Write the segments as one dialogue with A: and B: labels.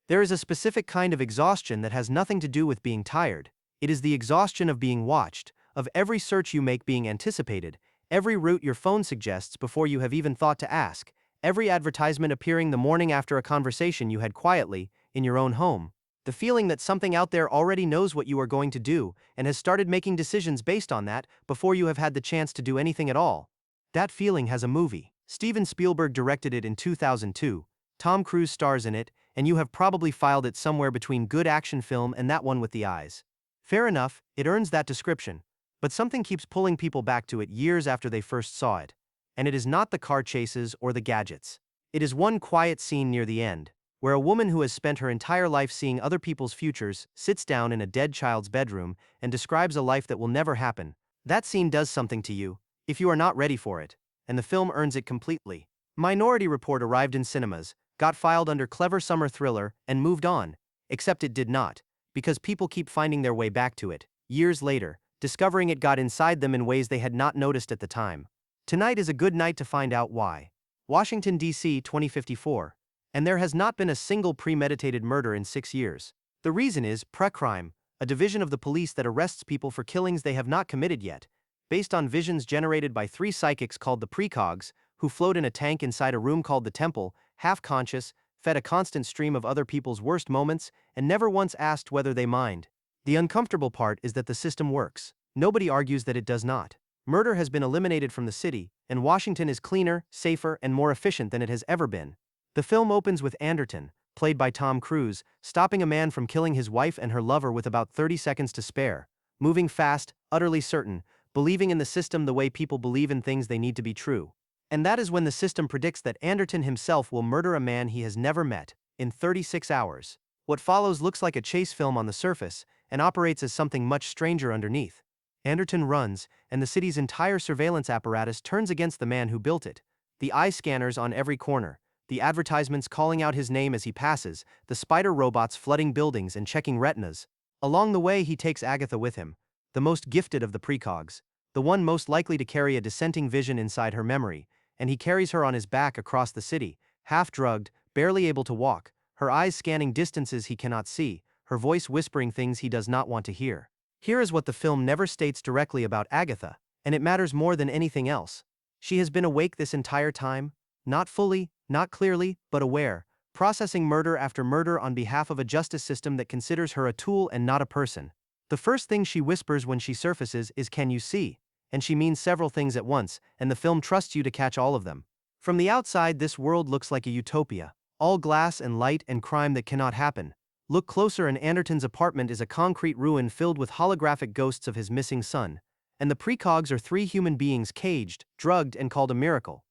A: There is a specific kind of exhaustion that has nothing to do with being tired. It is the exhaustion of being watched, of every search you make being anticipated, every route your phone suggests before you have even thought to ask, every advertisement appearing the morning after a conversation you had quietly, in your own home. The feeling that something out there already knows what you are going to do and has started making decisions based on that before you have had the chance to do anything at all. That feeling has a movie. Steven Spielberg directed it in 2002. Tom Cruise stars in it, and you have probably filed it somewhere between good action film and that one with the eyes. Fair enough, it earns that description. But something keeps pulling people back to it years after they first saw it. And it is not the car chases or the gadgets. It is one quiet scene near the end, where a woman who has spent her entire life seeing other people's futures sits down in a dead child's bedroom and describes a life that will never happen. That scene does something to you, if you are not ready for it, and the film earns it completely. Minority Report arrived in cinemas, got filed under clever summer thriller, and moved on. Except it did not, because people keep finding their way back to it, years later, discovering it got inside them in ways they had not noticed at the time. Tonight is a good night to find out why. Washington, D.C. 2054. And there has not been a single premeditated murder in 6 years. The reason is precrime, a division of the police that arrests people for killings they have not committed yet, based on visions generated by 3 psychics called the precogs, who float in a tank inside a room called the temple, half-conscious, fed a constant stream of other people's worst moments, and never once asked whether they mind. The uncomfortable part is that the system works. Nobody argues that it does not. Murder has been eliminated from the city, and Washington is cleaner, safer, and more efficient than it has ever been. The film opens with Anderton, played by Tom Cruise, stopping a man from killing his wife and her lover with about 30 seconds to spare, moving fast, utterly certain, believing in the system the way people believe in things they need to be true. And that is when the system predicts that Anderton himself will murder a man he has never met, in 36 hours. What follows looks like a chase film on the surface, and operates as something much stranger underneath. Anderton runs, and the city's entire surveillance apparatus turns against the man who built it. The eye scanners on every corner, the advertisements calling out his name as he passes, the spider robots flooding buildings and checking retinas. Along the way he takes Agatha with him, the most gifted of the precogs, the one most likely to carry a dissenting vision inside her memory, and he carries her on his back across the city, half-drugged, barely able to walk, her eyes scanning distances he cannot see, her voice whispering things he does not want to hear. Here is what the film never states directly about Agatha, and it matters more than anything else. She has been awake this entire time, not fully, not clearly, but aware, processing murder after murder on behalf of a justice system that considers her a tool and not a person. The first thing she whispers when she surfaces is, "Can you see?" And she means several things at once, and the film trusts you to catch all of them. From the outside, this world looks like a utopia, all glass and light and crime that cannot happen. Look closer and Anderton's apartment is a concrete ruin filled with holographic ghosts of his missing son, and the precogs are 3 human beings caged, drugged, and called a miracle.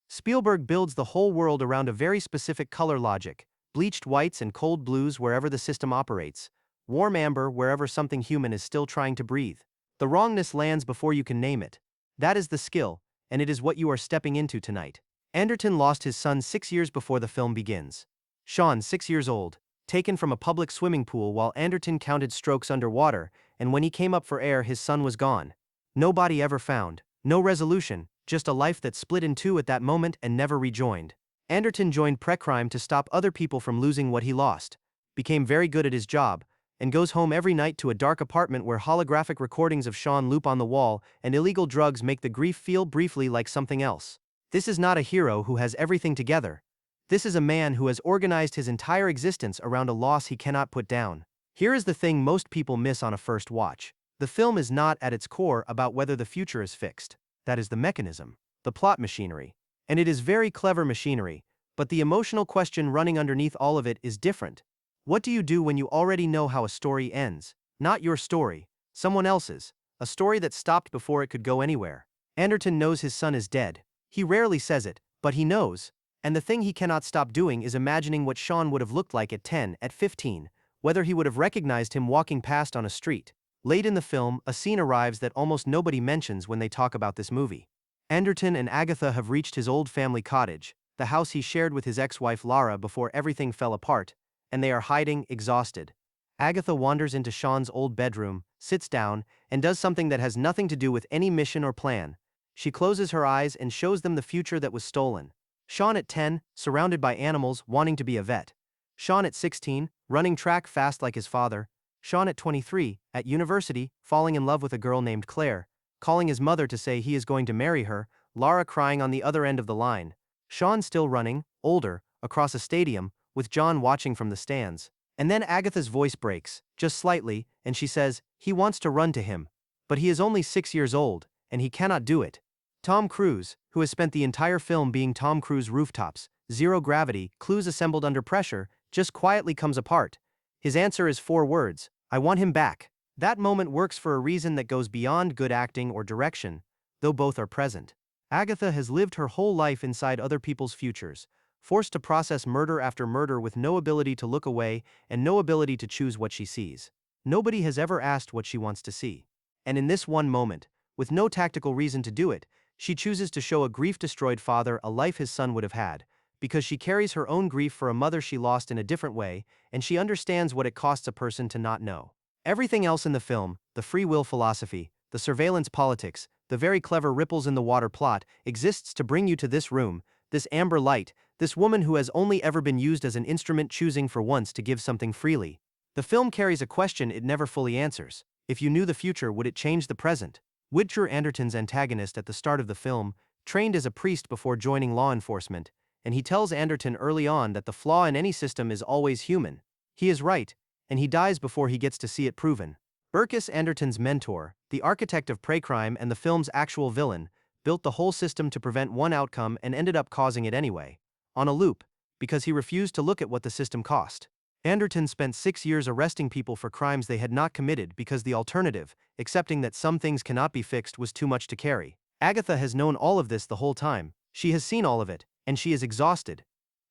A: Spielberg builds the whole world around a very specific color logic, bleached whites and cold blues wherever the system operates, warm amber wherever something human is still trying to breathe. The wrongness lands before you can name it. That is the skill, and it is what you are stepping into tonight. Anderton lost his son 6 years before the film begins. Sean, 6 years old, taken from a public swimming pool while Anderton counted strokes underwater, and when he came up for air his son was gone. No body ever found, no resolution, just a life that split in two at that moment and never rejoined. Anderton joined precrime to stop other people from losing what he lost, became very good at his job, and goes home every night to a dark apartment where holographic recordings of Sean loop on the wall and illegal drugs make the grief feel briefly like something else. This is not a hero who has everything together. This is a man who has organized his entire existence around a loss he cannot put down. Here is the thing most people miss on a first watch. The film is not at its core about whether the future is fixed. That is the mechanism, the plot machinery. And it is very clever machinery, but the emotional question running underneath all of it is different. What do you do when you already know how a story ends? Not your story, someone else's, a story that stopped before it could go anywhere. Anderton knows his son is dead. He rarely says it, but he knows. And the thing he cannot stop doing is imagining what Sean would have looked like at 10, at 15, whether he would have recognized him walking past on a street. Late in the film, a scene arrives that almost nobody mentions when they talk about this movie. Anderton and Agatha have reached his old family cottage, the house he shared with his ex-wife Lara before everything fell apart, and they are hiding, exhausted. Agatha wanders into Sean's old bedroom, sits down, and does something that has nothing to do with any mission or plan. She closes her eyes and shows them the future that was stolen. Sean at 10, surrounded by animals, wanting to be a vet. Sean at 16, running track fast like his father. Sean at 23, at university, falling in love with a girl named Claire, calling his mother to say he is going to marry her, Lara crying on the other end of the line. Sean still running, older, across a stadium, with John watching from the stands. And then Agatha's voice breaks, just slightly, and she says, he wants to run to him. But he is only 6 years old, and he cannot do it. Tom Cruise, who has spent the entire film being Tom Cruise rooftops, zero gravity, clues assembled under pressure, just quietly comes apart. His answer is 4 words, I want him back. That moment works for a reason that goes beyond good acting or direction, though both are present. Agatha has lived her whole life inside other people's futures, forced to process murder after murder with no ability to look away and no ability to choose what she sees. Nobody has ever asked what she wants to see. And in this one moment, with no tactical reason to do it, she chooses to show a grief-destroyed father a life his son would have had, because she carries her own grief for a mother she lost in a different way, and she understands what it costs a person to not know. Everything else in the film, the free will philosophy, the surveillance politics, the very clever ripples in the water plot, exists to bring you to this room, this amber light, this woman who has only ever been used as an instrument choosing for once to give something freely. The film carries a question it never fully answers. If you knew the future, would it change the present? Witcher Anderton's antagonist at the start of the film, trained as a priest before joining law enforcement, and he tells Anderton early on that the flaw in any system is always human. He is right, and he dies before he gets to see it proven. Burkus Anderton's mentor, the architect of prey crime and the film's actual villain, built the whole system to prevent one outcome and ended up causing it anyway, on a loop, because he refused to look at what the system cost. Anderton spent 6 years arresting people for crimes they had not committed because the alternative, accepting that some things cannot be fixed, was too much to carry. Agatha has known all of this the whole time, she has seen all of it, and she is exhausted.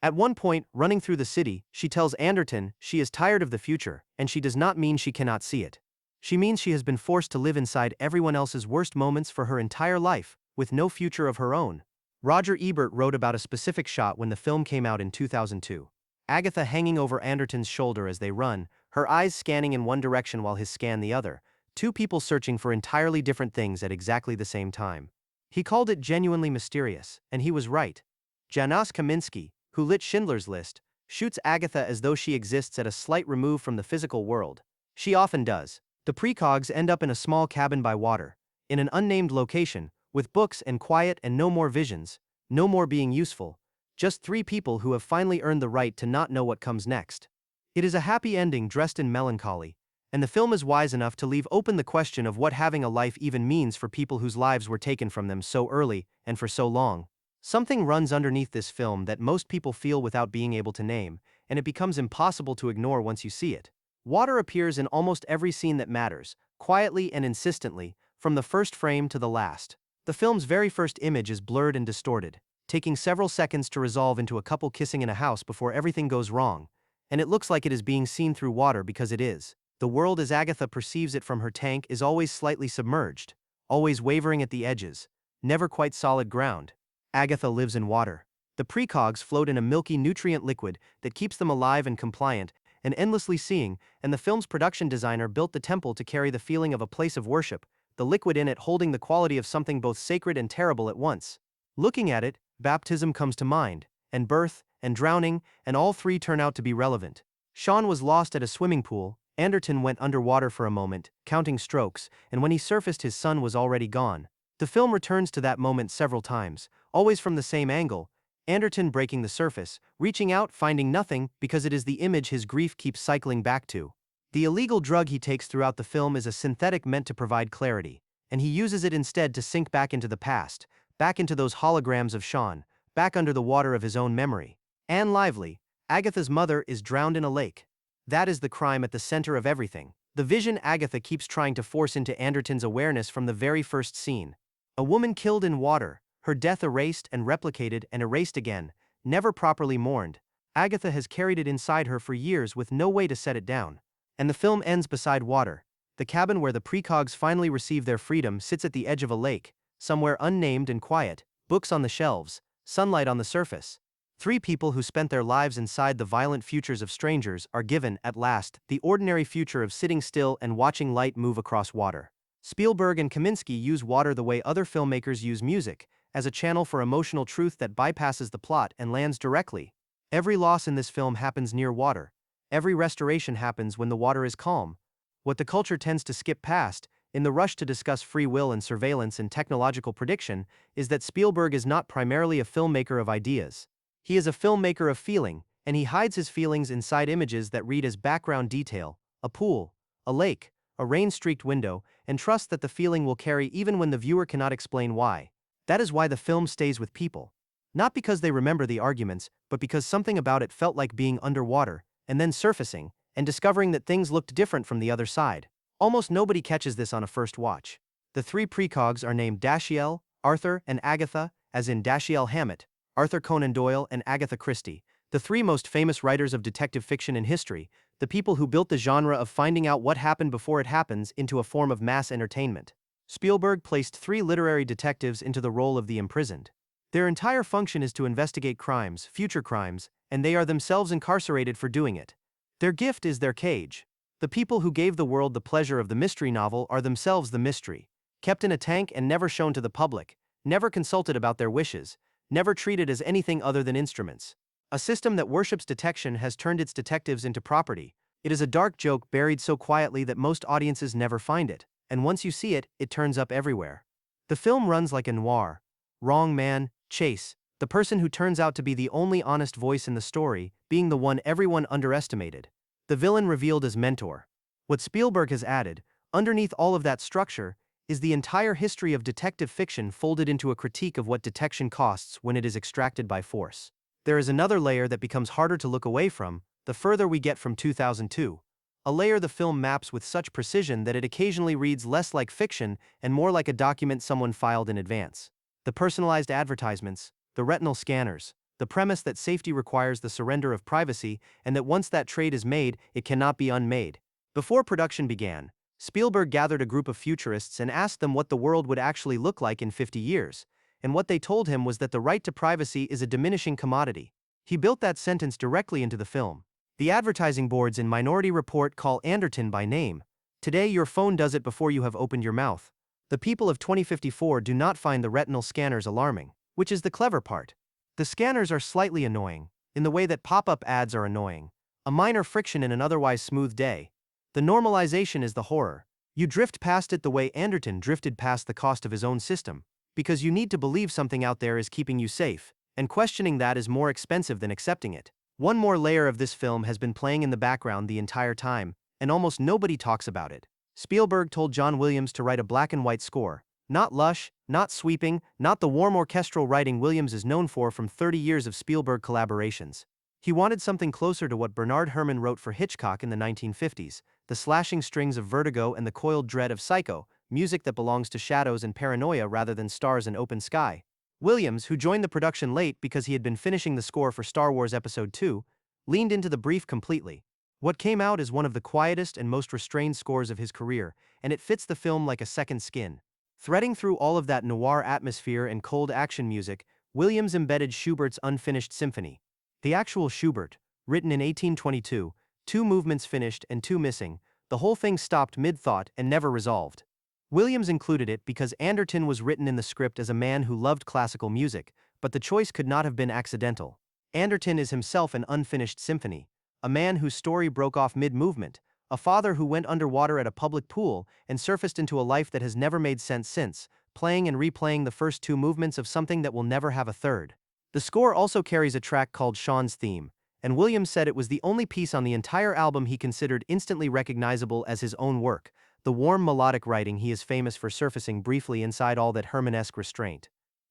A: At one point, running through the city, she tells Anderton she is tired of the future, and she does not mean she cannot see it. She means she has been forced to live inside everyone else's worst moments for her entire life, with no future of her own. Roger Ebert wrote about a specific shot when the film came out in 2002. Agatha hanging over Anderton's shoulder as they run, her eyes scanning in one direction while his scan the other, 2 people searching for entirely different things at exactly the same time. He called it genuinely mysterious, and he was right. Janusz Kaminski, who lit Schindler's List, shoots Agatha as though she exists at a slight remove from the physical world. She often does. The precogs end up in a small cabin by water, in an unnamed location, with books and quiet and no more visions, no more being useful, just 3 people who have finally earned the right to not know what comes next. It is a happy ending dressed in melancholy, and the film is wise enough to leave open the question of what having a life even means for people whose lives were taken from them so early and for so long. Something runs underneath this film that most people feel without being able to name, and it becomes impossible to ignore once you see it. Water appears in almost every scene that matters, quietly and insistently, from the first frame to the last. The film's very first image is blurred and distorted, taking several seconds to resolve into a couple kissing in a house before everything goes wrong, and it looks like it is being seen through water because it is. The world as Agatha perceives it from her tank is always slightly submerged, always wavering at the edges, never quite solid ground. Agatha lives in water. The precogs float in a milky nutrient liquid that keeps them alive and compliant, and endlessly seeing, and the film's production designer built the temple to carry the feeling of a place of worship, the liquid in it holding the quality of something both sacred and terrible at once. Looking at it, baptism comes to mind, and birth, and drowning, and all 3 turn out to be relevant. Sean was lost at a swimming pool, Anderton went underwater for a moment, counting strokes, and when he surfaced his son was already gone. The film returns to that moment several times, always from the same angle, Anderton breaking the surface, reaching out, finding nothing, because it is the image his grief keeps cycling back to. The illegal drug he takes throughout the film is a synthetic meant to provide clarity, and he uses it instead to sink back into the past, back into those holograms of Sean, back under the water of his own memory. Anne Lively, Agatha's mother, is drowned in a lake. That is the crime at the center of everything. The vision Agatha keeps trying to force into Anderton's awareness from the very first scene. A woman killed in water, her death erased and replicated and erased again, never properly mourned. Agatha has carried it inside her for years with no way to set it down. And the film ends beside water. The cabin where the precogs finally receive their freedom sits at the edge of a lake, somewhere unnamed and quiet, books on the shelves, sunlight on the surface. 3 people who spent their lives inside the violent futures of strangers are given, at last, the ordinary future of sitting still and watching light move across water. Spielberg and Kaminski use water the way other filmmakers use music, as a channel for emotional truth that bypasses the plot and lands directly. Every loss in this film happens near water. Every restoration happens when the water is calm. What the culture tends to skip past, in the rush to discuss free will and surveillance and technological prediction, is that Spielberg is not primarily a filmmaker of ideas. He is a filmmaker of feeling, and he hides his feelings inside images that read as background detail: a pool, a lake, a rain-streaked window, and trusts that the feeling will carry even when the viewer cannot explain why. That is why the film stays with people. Not because they remember the arguments, but because something about it felt like being underwater, and then surfacing, and discovering that things looked different from the other side. Almost nobody catches this on a first watch. The three precogs are named Dashiell, Arthur, and Agatha, as in Dashiell Hammett, Arthur Conan Doyle, and Agatha Christie, the three most famous writers of detective fiction in history, the people who built the genre of finding out what happened before it happens into a form of mass entertainment. Spielberg placed three literary detectives into the role of the imprisoned. Their entire function is to investigate crimes, future crimes, and they are themselves incarcerated for doing it. Their gift is their cage. The people who gave the world the pleasure of the mystery novel are themselves the mystery, kept in a tank and never shown to the public, never consulted about their wishes, never treated as anything other than instruments. A system that worships detection has turned its detectives into property. It is a dark joke buried so quietly that most audiences never find it, and once you see it, it turns up everywhere. The film runs like a noir. Wrong man, Chase, the person who turns out to be the only honest voice in the story, being the one everyone underestimated. The villain revealed as mentor. What Spielberg has added, underneath all of that structure, is the entire history of detective fiction folded into a critique of what detection costs when it is extracted by force. There is another layer that becomes harder to look away from, the further we get from 2002. A layer the film maps with such precision that it occasionally reads less like fiction and more like a document someone filed in advance. The personalized advertisements, the retinal scanners, the premise that safety requires the surrender of privacy and that once that trade is made, it cannot be unmade. Before production began, Spielberg gathered a group of futurists and asked them what the world would actually look like in 50 years, and what they told him was that the right to privacy is a diminishing commodity. He built that sentence directly into the film. The advertising boards in Minority Report call Anderton by name. Today your phone does it before you have opened your mouth. The people of 2054 do not find the retinal scanners alarming, which is the clever part. The scanners are slightly annoying, in the way that pop-up ads are annoying, a minor friction in an otherwise smooth day. The normalization is the horror. You drift past it the way Anderton drifted past the cost of his own system, because you need to believe something out there is keeping you safe, and questioning that is more expensive than accepting it. One more layer of this film has been playing in the background the entire time, and almost nobody talks about it. Spielberg told John Williams to write a black and white score. Not lush, not sweeping, not the warm orchestral writing Williams is known for from 30 years of Spielberg collaborations. He wanted something closer to what Bernard Herrmann wrote for Hitchcock in the 1950s, the slashing strings of Vertigo and the coiled dread of Psycho, music that belongs to shadows and paranoia rather than stars and open sky. Williams, who joined the production late because he had been finishing the score for Star Wars Episode II, leaned into the brief completely. What came out is one of the quietest and most restrained scores of his career, and it fits the film like a second skin. Threading through all of that noir atmosphere and cold action music, Williams embedded Schubert's unfinished symphony. The actual Schubert, written in 1822, 2 movements finished and 2 missing, the whole thing stopped mid-thought and never resolved. Williams included it because Anderton was written in the script as a man who loved classical music, but the choice could not have been accidental. Anderton is himself an unfinished symphony, a man whose story broke off mid-movement, a father who went underwater at a public pool and surfaced into a life that has never made sense since, playing and replaying the first 2 movements of something that will never have a third. The score also carries a track called Sean's Theme, and Williams said it was the only piece on the entire album he considered instantly recognizable as his own work, the warm melodic writing he is famous for surfacing briefly inside all that Herrmann-esque restraint.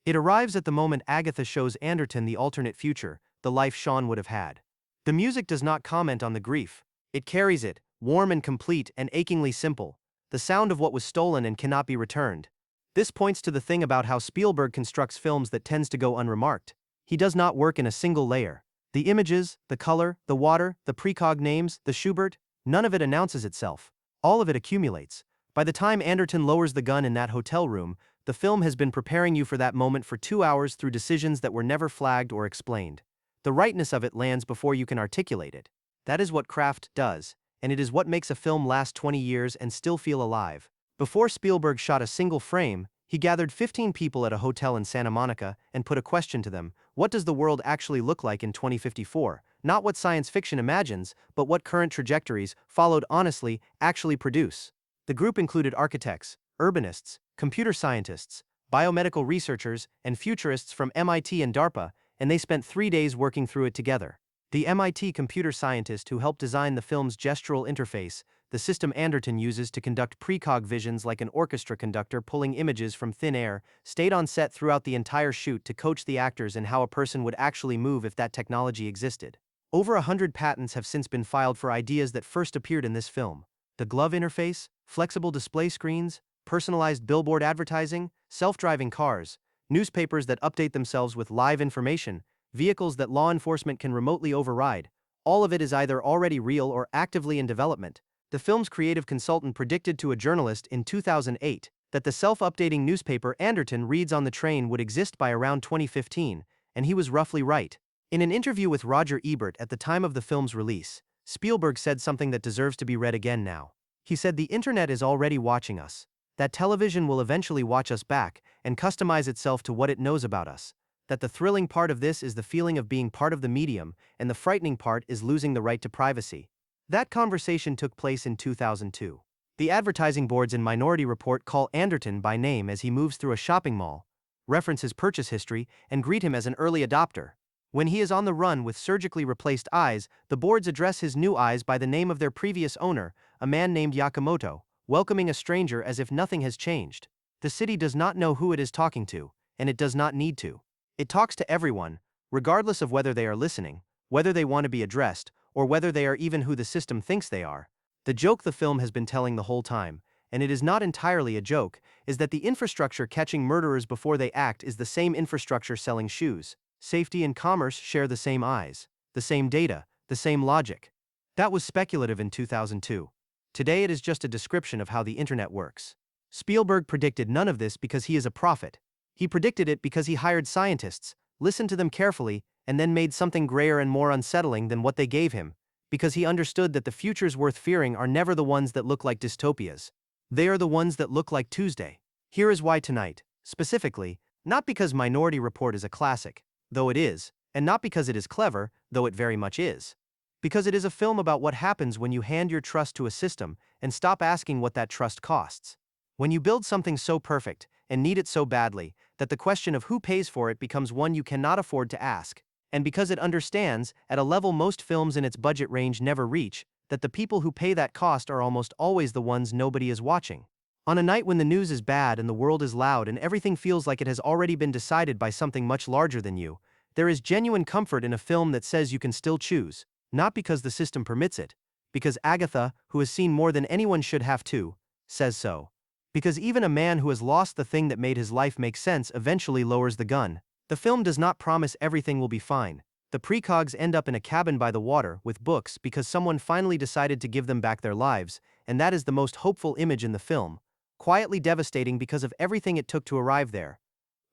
A: It arrives at the moment Agatha shows Anderton the alternate future, the life Sean would have had. The music does not comment on the grief. It carries it, warm and complete and achingly simple, the sound of what was stolen and cannot be returned. This points to the thing about how Spielberg constructs films that tends to go unremarked. He does not work in a single layer. The images, the color, the water, the precog names, the Schubert, none of it announces itself. All of it accumulates. By the time Anderton lowers the gun in that hotel room, the film has been preparing you for that moment for 2 hours through decisions that were never flagged or explained. The rightness of it lands before you can articulate it. That is what craft does, and it is what makes a film last 20 years and still feel alive. Before Spielberg shot a single frame, he gathered 15 people at a hotel in Santa Monica and put a question to them: what does the world actually look like in 2054? Not what science fiction imagines, but what current trajectories, followed honestly, actually produce. The group included architects, urbanists, computer scientists, biomedical researchers, and futurists from MIT and DARPA, and they spent 3 days working through it together. The MIT computer scientist who helped design the film's gestural interface, the system Anderton uses to conduct precog visions like an orchestra conductor pulling images from thin air, stayed on set throughout the entire shoot to coach the actors in how a person would actually move if that technology existed. Over 100 patents have since been filed for ideas that first appeared in this film. The glove interface, flexible display screens, personalized billboard advertising, self-driving cars, newspapers that update themselves with live information, vehicles that law enforcement can remotely override. All of it is either already real or actively in development. The film's creative consultant predicted to a journalist in 2008 that the self-updating newspaper Anderton reads on the train would exist by around 2015, and he was roughly right. In an interview with Roger Ebert at the time of the film's release, Spielberg said something that deserves to be read again now. He said the internet is already watching us, that television will eventually watch us back and customize itself to what it knows about us, that the thrilling part of this is the feeling of being part of the medium and the frightening part is losing the right to privacy. That conversation took place in 2002. The advertising boards in Minority Report call Anderton by name as he moves through a shopping mall, reference his purchase history, and greet him as an early adopter. When he is on the run with surgically replaced eyes, the boards address his new eyes by the name of their previous owner, a man named Yakamoto, welcoming a stranger as if nothing has changed. The city does not know who it is talking to, and it does not need to. It talks to everyone, regardless of whether they are listening, whether they want to be addressed, or whether they are even who the system thinks they are. The joke the film has been telling the whole time, and it is not entirely a joke, is that the infrastructure catching murderers before they act is the same infrastructure selling shoes. Safety and commerce share the same eyes, the same data, the same logic. That was speculative in 2002. Today it is just a description of how the internet works. Spielberg predicted none of this because he is a prophet. He predicted it because he hired scientists, listened to them carefully, and then made something grayer and more unsettling than what they gave him, because he understood that the futures worth fearing are never the ones that look like dystopias. They are the ones that look like Tuesday. Here is why tonight, specifically, not because Minority Report is a classic, though it is, and not because it is clever, though it very much is. Because it is a film about what happens when you hand your trust to a system and stop asking what that trust costs. When you build something so perfect, and need it so badly, that the question of who pays for it becomes one you cannot afford to ask, and because it understands, at a level most films in its budget range never reach, that the people who pay that cost are almost always the ones nobody is watching. On a night when the news is bad and the world is loud and everything feels like it has already been decided by something much larger than you, there is genuine comfort in a film that says you can still choose, not because the system permits it, because Agatha, who has seen more than anyone should have to, says so. Because even a man who has lost the thing that made his life make sense eventually lowers the gun. The film does not promise everything will be fine. The precogs end up in a cabin by the water with books because someone finally decided to give them back their lives, and that is the most hopeful image in the film, quietly devastating because of everything it took to arrive there.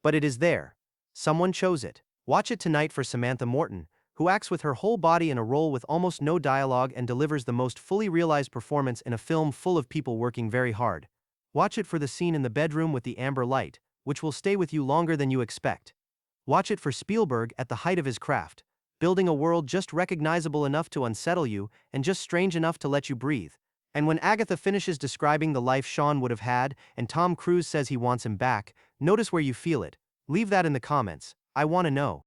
A: But it is there. Someone chose it. Watch it tonight for Samantha Morton, who acts with her whole body in a role with almost no dialogue and delivers the most fully realized performance in a film full of people working very hard. Watch it for the scene in the bedroom with the amber light, which will stay with you longer than you expect. Watch it for Spielberg at the height of his craft, building a world just recognizable enough to unsettle you and just strange enough to let you breathe. And when Agatha finishes describing the life Sean would have had and Tom Cruise says he wants him back, notice where you feel it. Leave that in the comments. I want to know.